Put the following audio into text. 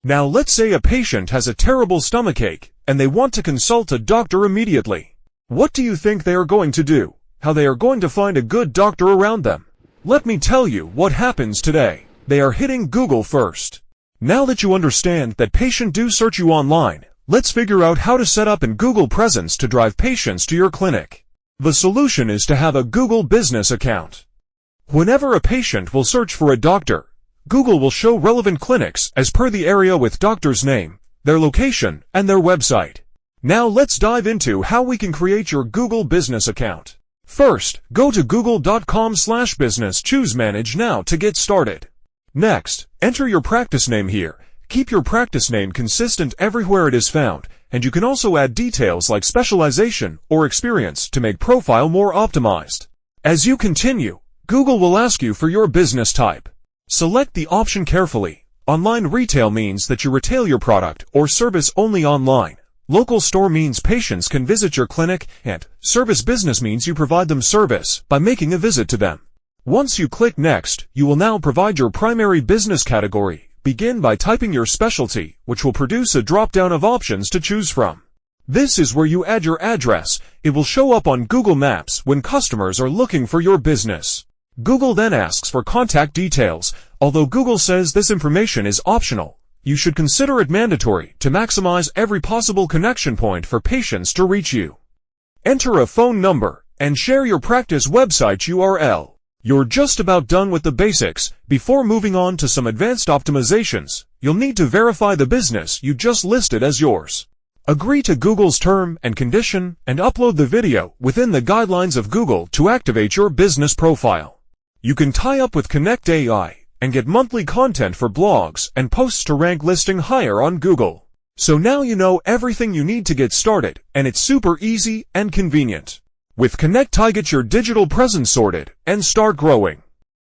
Now let's say a patient has a terrible stomachache, and they want to consult a doctor immediately. What do you think they are going to do? How they are going to find a good doctor around them? Let me tell you what happens today. They are hitting Google first. Now that you understand that patients do search you online, let's figure out how to set up a Google presence to drive patients to your clinic. The solution is to have a Google business account. Whenever a patient will search for a doctor, Google will show relevant clinics as per the area with doctor's name, their location, and their website. Now let's dive into how we can create your Google business account. First, go to google.com/business, choose Manage Now to get started. Next, enter your practice name here. Keep your practice name consistent everywhere it is found, and you can also add details like specialization or experience to make profile more optimized. As you continue, Google will ask you for your business type. Select the option carefully. Online retail means that you retail your product or service only online. Local store means patients can visit your clinic, and service business means you provide them service by making a visit to them. Once you click Next, you will now provide your primary business category. Begin by typing your specialty, which will produce a drop-down of options to choose from. This is where you add your address. It will show up on Google Maps when customers are looking for your business. Google then asks for contact details. Although Google says this information is optional, you should consider it mandatory to maximize every possible connection point for patients to reach you. Enter a phone number and share your practice website URL. You're just about done with the basics. Before moving on to some advanced optimizations, you'll need to verify the business you just listed as yours. Agree to Google's term and condition and upload the video within the guidelines of Google to activate your business profile. You can tie up with ConnectAI and get monthly content for blogs and posts to rank listing higher on Google. So now you know everything you need to get started, and it's super easy and convenient. With ConnectAI, get your digital presence sorted and start growing.